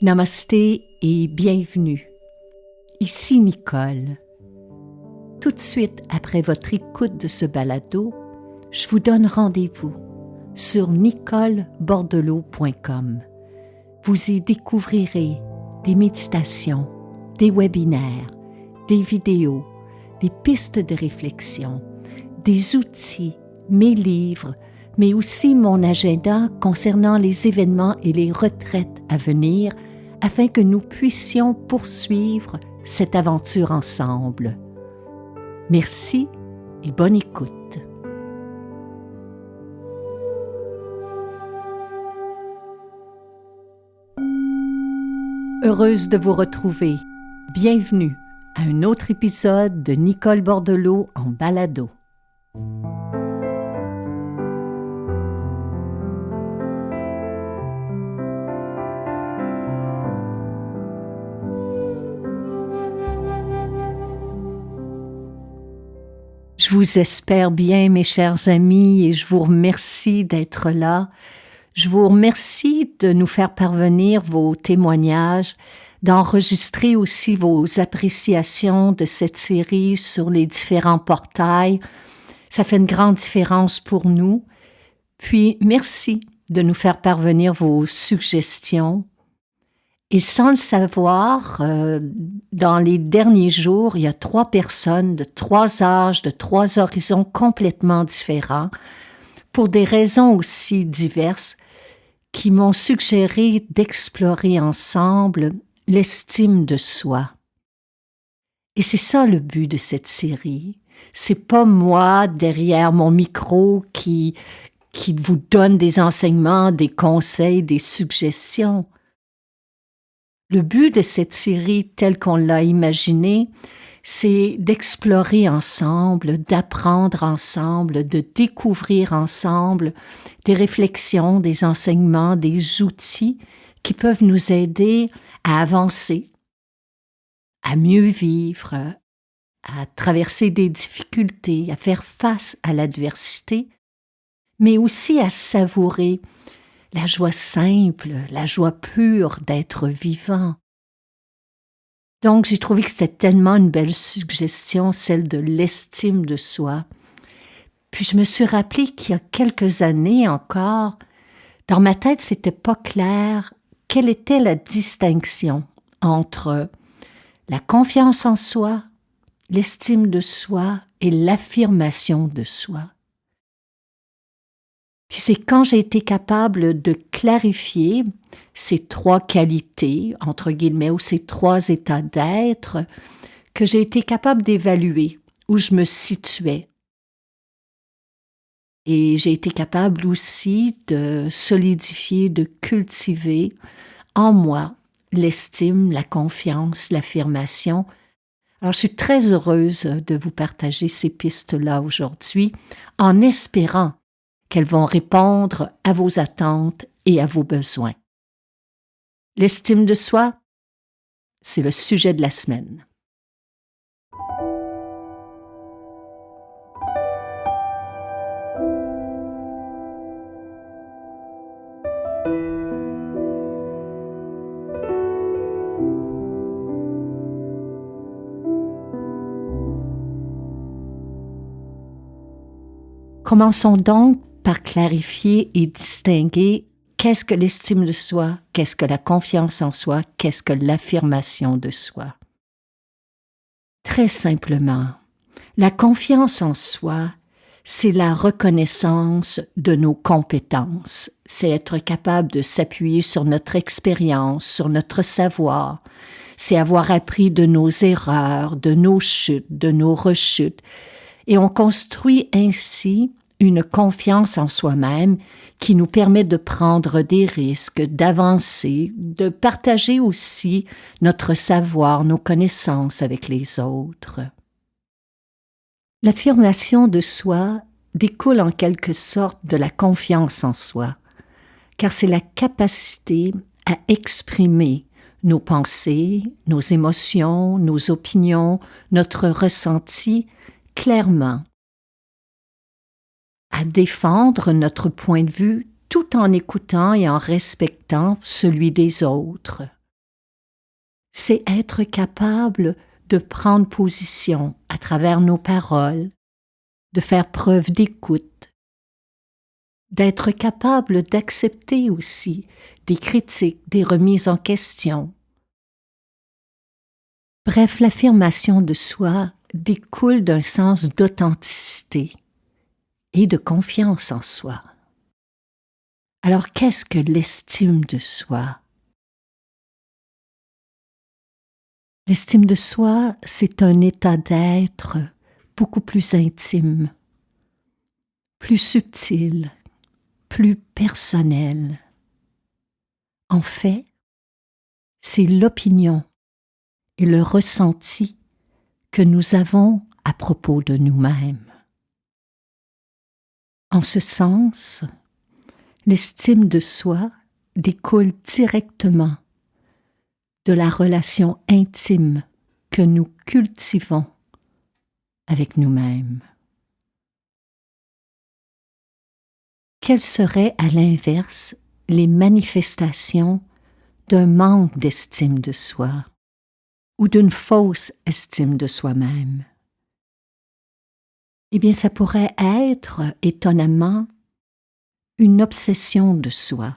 Namasté et bienvenue. Ici Nicole. Tout de suite après votre écoute de ce balado, je vous donne rendez-vous sur nicolebordelot.com. Vous y découvrirez des méditations, des webinaires, des vidéos, des pistes de réflexion, des outils, mes livres, mais aussi mon agenda concernant les événements et les retraites à venir afin que nous puissions poursuivre cette aventure ensemble. Merci et bonne écoute. Heureuse de vous retrouver. Bienvenue à un autre épisode de Nicole Bordelot en balado. Je vous espère bien, mes chers amis, et je vous remercie d'être là. Je vous remercie de nous faire parvenir vos témoignages, d'enregistrer aussi vos appréciations de cette série sur les différents portails. Ça fait une grande différence pour nous. Puis, merci de nous faire parvenir vos suggestions. Et sans le savoir, dans les derniers jours, il y a 3 personnes de 3 âges, de 3 horizons complètement différents, pour des raisons aussi diverses, qui m'ont suggéré d'explorer ensemble l'estime de soi. Et c'est ça le but de cette série. C'est pas moi derrière mon micro qui vous donne des enseignements, des conseils, des suggestions. Le but de cette série, telle qu'on l'a imaginée, c'est d'explorer ensemble, d'apprendre ensemble, de découvrir ensemble des réflexions, des enseignements, des outils qui peuvent nous aider à avancer, à mieux vivre, à traverser des difficultés, à faire face à l'adversité, mais aussi à savourer la joie simple, la joie pure d'être vivant. Donc, j'ai trouvé que c'était tellement une belle suggestion, celle de l'estime de soi. Puis je me suis rappelé qu'il y a quelques années encore, dans ma tête, c'était pas clair quelle était la distinction entre la confiance en soi, l'estime de soi et l'affirmation de soi. Puis c'est quand j'ai été capable de clarifier ces 3 qualités, entre guillemets, ou ces 3 états d'être, que j'ai été capable d'évaluer où je me situais. Et j'ai été capable aussi de solidifier, de cultiver en moi l'estime, la confiance, l'affirmation. Alors je suis très heureuse de vous partager ces pistes-là aujourd'hui, en espérant qu'elles vont répondre à vos attentes et à vos besoins. L'estime de soi, c'est le sujet de la semaine. Commençons donc par clarifier et distinguer qu'est-ce que l'estime de soi, qu'est-ce que la confiance en soi, qu'est-ce que l'affirmation de soi. Très simplement, la confiance en soi, c'est la reconnaissance de nos compétences. C'est être capable de s'appuyer sur notre expérience, sur notre savoir. C'est avoir appris de nos erreurs, de nos chutes, de nos rechutes. Et on construit ainsi une confiance en soi-même qui nous permet de prendre des risques, d'avancer, de partager aussi notre savoir, nos connaissances avec les autres. L'affirmation de soi découle en quelque sorte de la confiance en soi, car c'est la capacité à exprimer nos pensées, nos émotions, nos opinions, notre ressenti clairement, à défendre notre point de vue tout en écoutant et en respectant celui des autres. c'est être capable de prendre position à travers nos paroles, de faire preuve d'écoute, d'être capable d'accepter aussi des critiques, des remises en question. Bref, l'affirmation de soi découle d'un sens d'authenticité et de confiance en soi. Alors qu'est-ce que l'estime de soi? L'estime de soi, c'est un état d'être beaucoup plus intime, plus subtil, plus personnel. En fait, c'est l'opinion et le ressenti que nous avons à propos de nous-mêmes. En ce sens, l'estime de soi découle directement de la relation intime que nous cultivons avec nous-mêmes. Quelles seraient à l'inverse les manifestations d'un manque d'estime de soi ou d'une fausse estime de soi-même? Eh bien, ça pourrait être, étonnamment, une obsession de soi.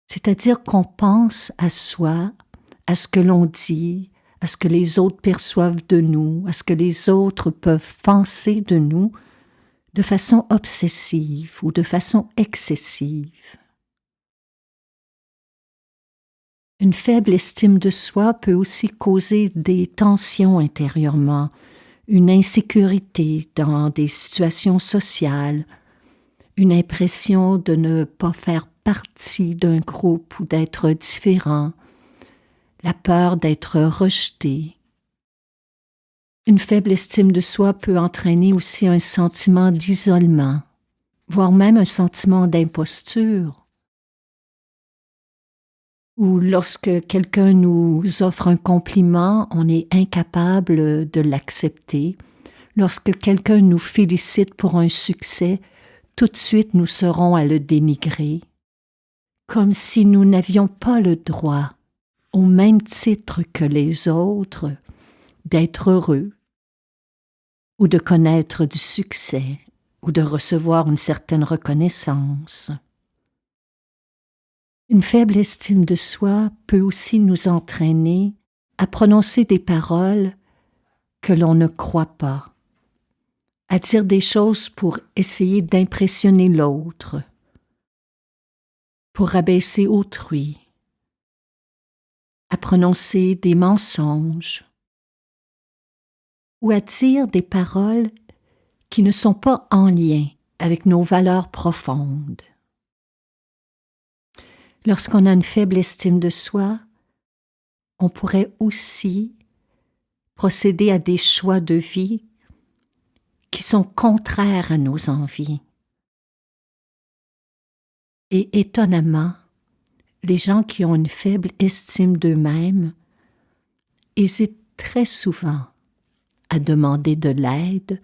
C'est-à-dire qu'on pense à soi, à ce que l'on dit, à ce que les autres perçoivent de nous, à ce que les autres peuvent penser de nous de façon obsessive ou de façon excessive. Une faible estime de soi peut aussi causer des tensions intérieurement, une insécurité dans des situations sociales, une impression de ne pas faire partie d'un groupe ou d'être différent, la peur d'être rejeté. Une faible estime de soi peut entraîner aussi un sentiment d'isolement, voire même un sentiment d'imposture. Ou lorsque quelqu'un nous offre un compliment, on est incapable de l'accepter. Lorsque quelqu'un nous félicite pour un succès, tout de suite nous serons à le dénigrer, comme si nous n'avions pas le droit, au même titre que les autres, d'être heureux, ou de connaître du succès, ou de recevoir une certaine reconnaissance. Une faible estime de soi peut aussi nous entraîner à prononcer des paroles que l'on ne croit pas, à dire des choses pour essayer d'impressionner l'autre, pour rabaisser autrui, à prononcer des mensonges, ou à dire des paroles qui ne sont pas en lien avec nos valeurs profondes. Lorsqu'on a une faible estime de soi, on pourrait aussi procéder à des choix de vie qui sont contraires à nos envies. Et étonnamment, les gens qui ont une faible estime d'eux-mêmes hésitent très souvent à demander de l'aide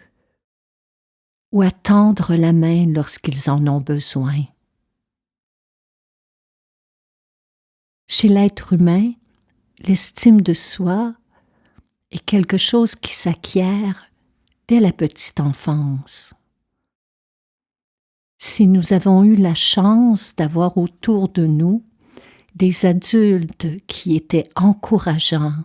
ou à tendre la main lorsqu'ils en ont besoin. Chez l'être humain, l'estime de soi est quelque chose qui s'acquiert dès la petite enfance. Si nous avons eu la chance d'avoir autour de nous des adultes qui étaient encourageants,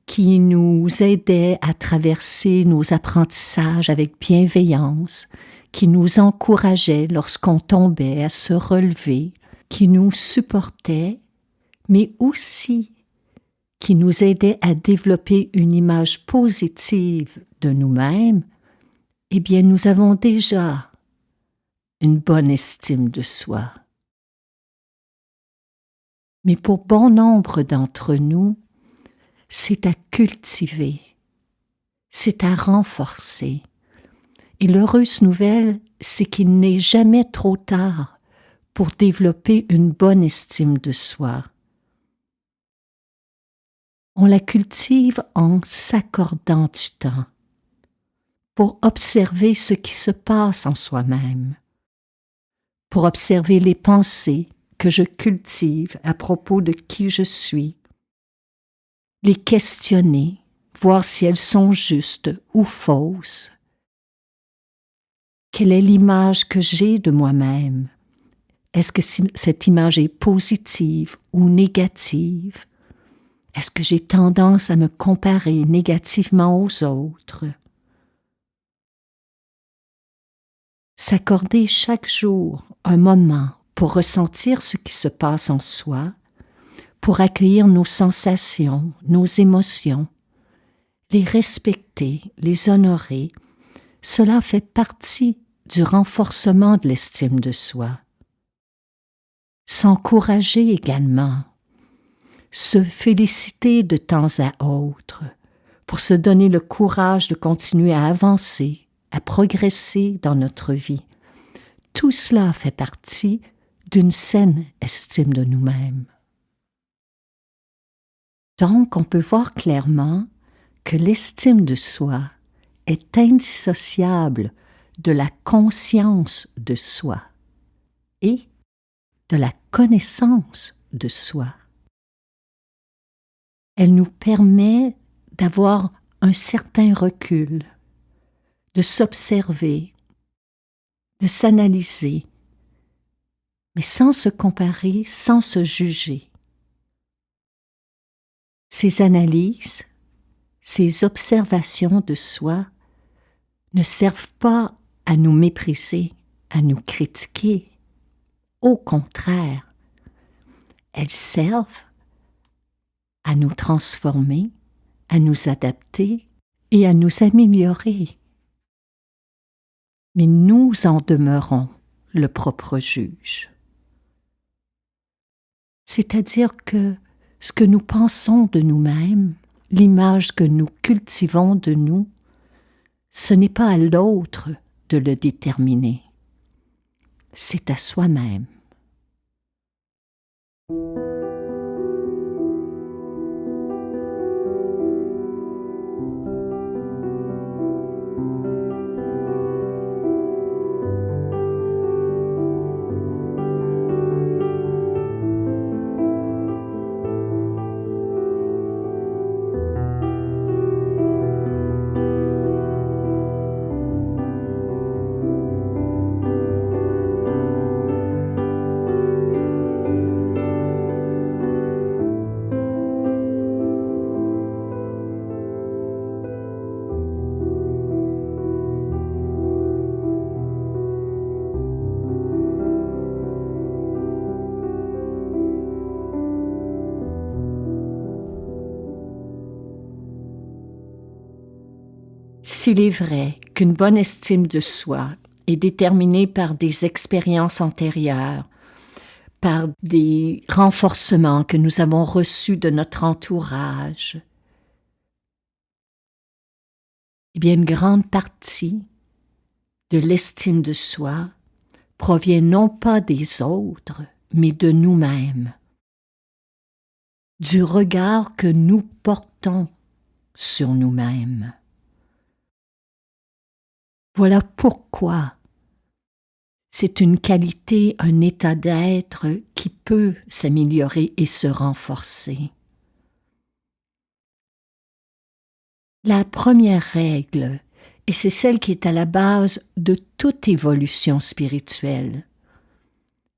qui nous aidaient à traverser nos apprentissages avec bienveillance, qui nous encourageaient lorsqu'on tombait à se relever, qui nous supportaient, mais aussi qui nous aidaient à développer une image positive de nous-mêmes, eh bien nous avons déjà une bonne estime de soi. Mais pour bon nombre d'entre nous, c'est à cultiver, c'est à renforcer. Et l'heureuse nouvelle, c'est qu'il n'est jamais trop tard pour développer une bonne estime de soi. On la cultive en s'accordant du temps, pour observer ce qui se passe en soi-même, pour observer les pensées que je cultive à propos de qui je suis, les questionner, voir si elles sont justes ou fausses. Quelle est l'image que j'ai de moi-même? Est-ce que cette image est positive ou négative? Est-ce que j'ai tendance à me comparer négativement aux autres? S'accorder chaque jour un moment pour ressentir ce qui se passe en soi, pour accueillir nos sensations, nos émotions, les respecter, les honorer, cela fait partie du renforcement de l'estime de soi. S'encourager également, se féliciter de temps à autre, pour se donner le courage de continuer à avancer, à progresser dans notre vie. Tout cela fait partie d'une saine estime de nous-mêmes. Donc, on peut voir clairement que l'estime de soi est indissociable de la conscience de soi et de la connaissance de soi. Elle nous permet d'avoir un certain recul, de s'observer, de s'analyser, mais sans se comparer, sans se juger. Ces analyses, ces observations de soi ne servent pas à nous mépriser, à nous critiquer. Au contraire, elles servent à nous transformer, à nous adapter et à nous améliorer. Mais nous en demeurons le propre juge. C'est-à-dire que ce que nous pensons de nous-mêmes, l'image que nous cultivons de nous, ce n'est pas à l'autre de le déterminer, c'est à soi-même. S'il est vrai qu'une bonne estime de soi est déterminée par des expériences antérieures, par des renforcements que nous avons reçus de notre entourage, eh bien, une grande partie de l'estime de soi provient non pas des autres, mais de nous-mêmes, du regard que nous portons sur nous-mêmes. Voilà pourquoi c'est une qualité, un état d'être qui peut s'améliorer et se renforcer. La première règle, et c'est celle qui est à la base de toute évolution spirituelle,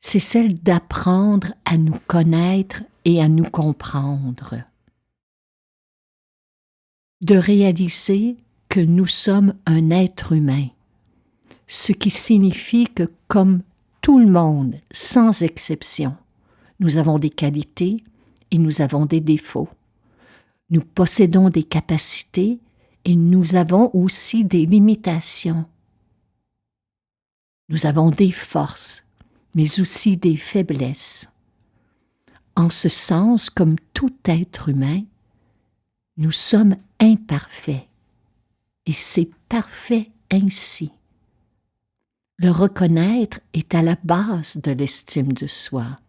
c'est celle d'apprendre à nous connaître et à nous comprendre. De réaliser que nous sommes un être humain, ce qui signifie que comme tout le monde, sans exception, nous avons des qualités et nous avons des défauts. Nous possédons des capacités et nous avons aussi des limitations. Nous avons des forces, mais aussi des faiblesses. En ce sens, comme tout être humain, nous sommes imparfaits. Et c'est parfait ainsi. Le reconnaître est à la base de l'estime de soi.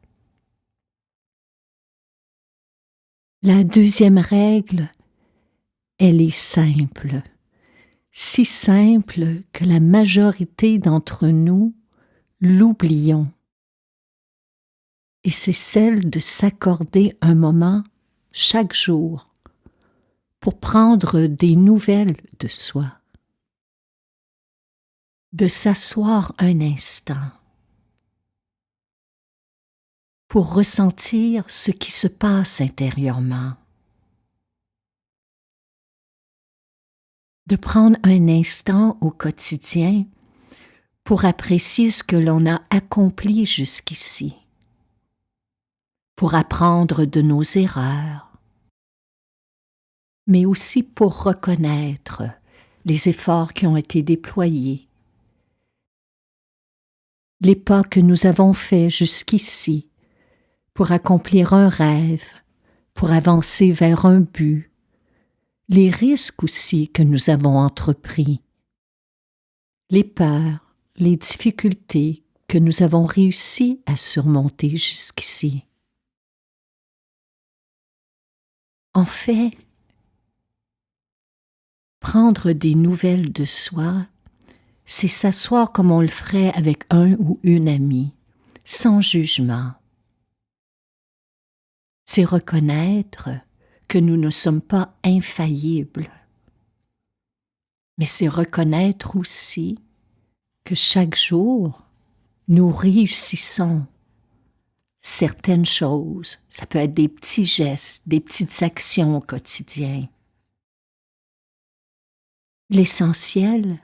La deuxième règle, elle est simple, si simple que la majorité d'entre nous l'oublions. Et c'est celle de s'accorder un moment chaque jour pour prendre des nouvelles de soi, de s'asseoir un instant pour ressentir ce qui se passe intérieurement, de prendre un instant au quotidien pour apprécier ce que l'on a accompli jusqu'ici, pour apprendre de nos erreurs, mais aussi pour reconnaître les efforts qui ont été déployés, les pas que nous avons faits jusqu'ici pour accomplir un rêve, pour avancer vers un but, les risques aussi que nous avons entrepris, les peurs, les difficultés que nous avons réussi à surmonter jusqu'ici. En fait, prendre des nouvelles de soi, c'est s'asseoir comme on le ferait avec un ou une amie, sans jugement. C'est reconnaître que nous ne sommes pas infaillibles, mais c'est reconnaître aussi que chaque jour, nous réussissons certaines choses. Ça peut être des petits gestes, des petites actions au quotidien. L'essentiel,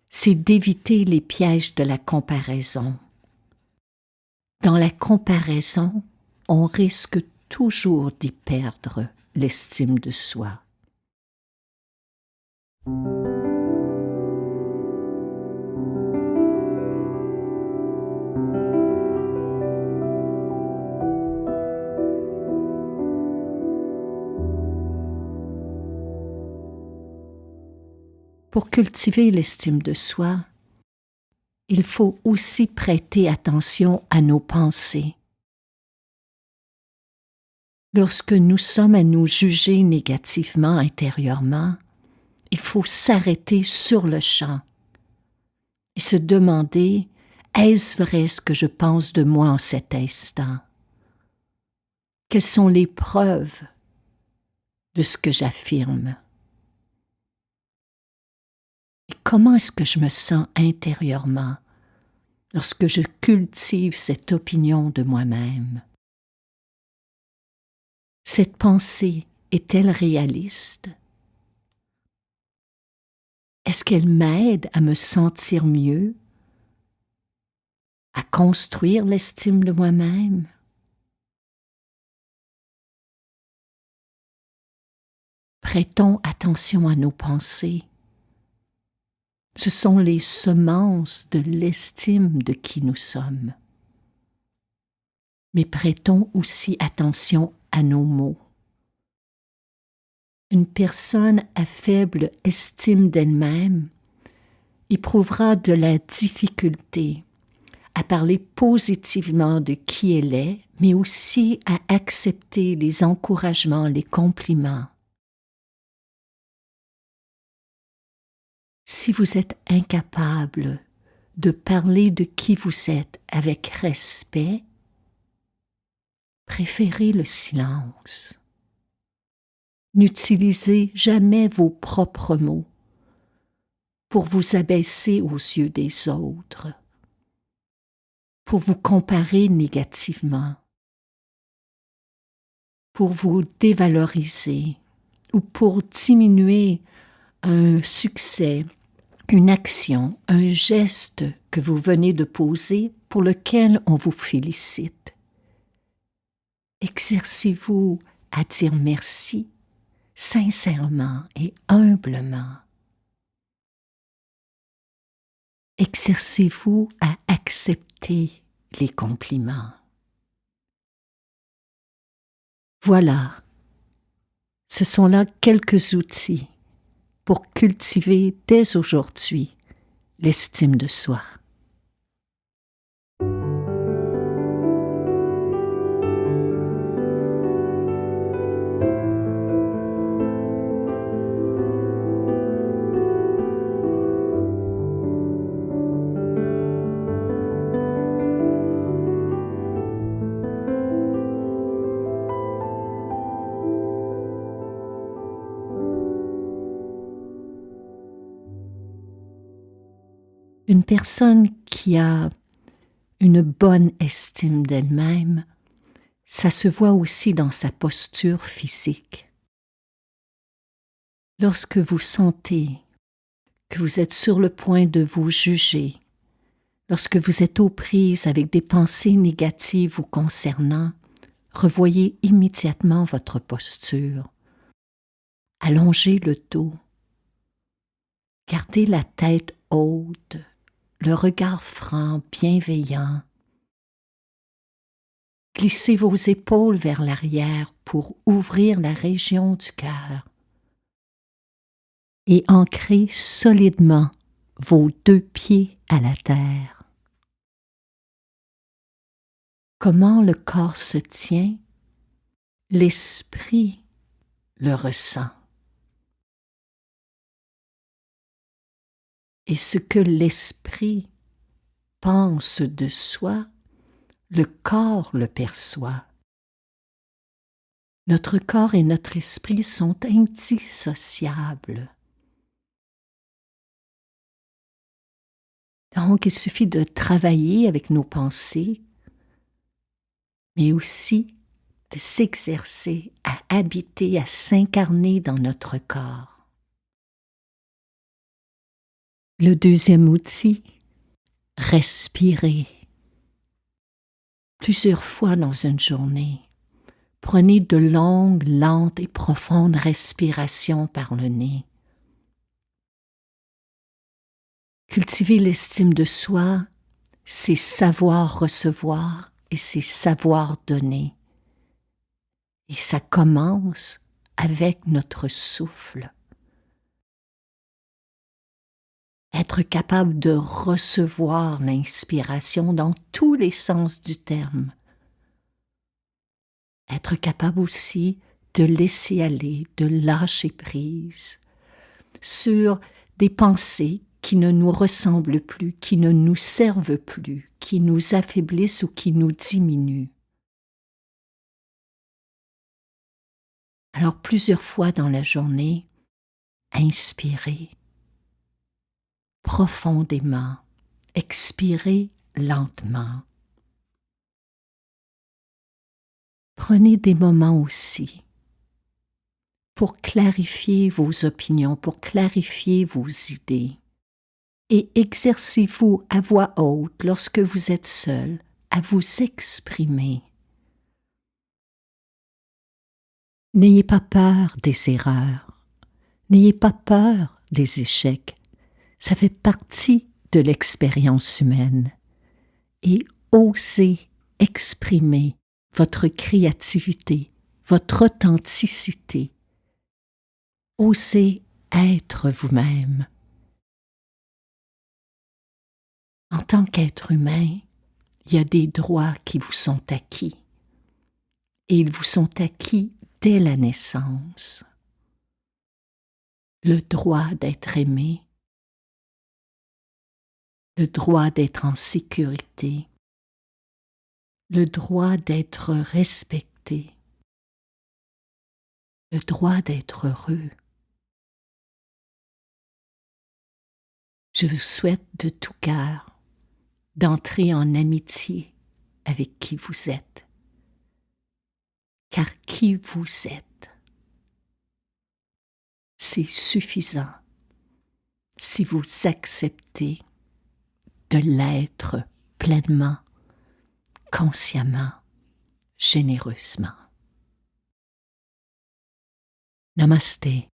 c'est d'éviter les pièges de la comparaison. Dans la comparaison, on risque toujours d'y perdre l'estime de soi. Pour cultiver l'estime de soi, il faut aussi prêter attention à nos pensées. Lorsque nous sommes à nous juger négativement intérieurement, il faut s'arrêter sur le champ et se demander « Est-ce vrai ce que je pense de moi en cet instant? Quelles sont les preuves de ce que j'affirme? Et comment est-ce que je me sens intérieurement lorsque je cultive cette opinion de moi-même? Cette pensée est-elle réaliste? Est-ce qu'elle m'aide à me sentir mieux, à construire l'estime de moi-même? Prêtons attention à nos pensées. Ce sont les semences de l'estime de qui nous sommes. Mais prêtons aussi attention à nos mots. Une personne à faible estime d'elle-même éprouvera de la difficulté à parler positivement de qui elle est, mais aussi à accepter les encouragements, les compliments. Si vous êtes incapable de parler de qui vous êtes avec respect, préférez le silence. N'utilisez jamais vos propres mots pour vous abaisser aux yeux des autres, pour vous comparer négativement, pour vous dévaloriser ou pour diminuer un succès, une action, un geste que vous venez de poser pour lequel on vous félicite. Exercez-vous à dire merci sincèrement et humblement. Exercez-vous à accepter les compliments. Voilà, ce sont là quelques outils pour cultiver dès aujourd'hui l'estime de soi. Une personne qui a une bonne estime d'elle-même, ça se voit aussi dans sa posture physique. Lorsque vous sentez que vous êtes sur le point de vous juger, lorsque vous êtes aux prises avec des pensées négatives vous concernant, revoyez immédiatement votre posture. Allongez le dos. Gardez la tête haute, le regard franc, bienveillant. Glissez vos épaules vers l'arrière pour ouvrir la région du cœur et ancrez solidement vos 2 pieds à la terre. Comment le corps se tient, l'esprit le ressent. Et ce que l'esprit pense de soi, le corps le perçoit. Notre corps et notre esprit sont indissociables. Donc, il suffit de travailler avec nos pensées, mais aussi de s'exercer à habiter, à s'incarner dans notre corps. Le deuxième outil, respirer. Plusieurs fois dans une journée, prenez de longues, lentes et profondes respirations par le nez. Cultiver l'estime de soi, c'est savoir recevoir et c'est savoir donner. Et ça commence avec notre souffle. Être capable de recevoir l'inspiration dans tous les sens du terme. Être capable aussi de laisser aller, de lâcher prise sur des pensées qui ne nous ressemblent plus, qui ne nous servent plus, qui nous affaiblissent ou qui nous diminuent. Alors plusieurs fois dans la journée, inspirez profondément, expirez lentement. Prenez des moments aussi pour clarifier vos opinions, pour clarifier vos idées. Et exercez-vous à voix haute, lorsque vous êtes seul, à vous exprimer. N'ayez pas peur des erreurs, n'ayez pas peur des échecs. Ça fait partie de l'expérience humaine. Et osez exprimer votre créativité, votre authenticité. Osez être vous-même. En tant qu'être humain, il y a des droits qui vous sont acquis. Et ils vous sont acquis dès la naissance. Le droit d'être aimé, le droit d'être en sécurité, le droit d'être respecté, le droit d'être heureux. Je vous souhaite de tout cœur d'entrer en amitié avec qui vous êtes, car qui vous êtes, c'est suffisant si vous acceptez de l'être pleinement, consciemment, généreusement. Namasté.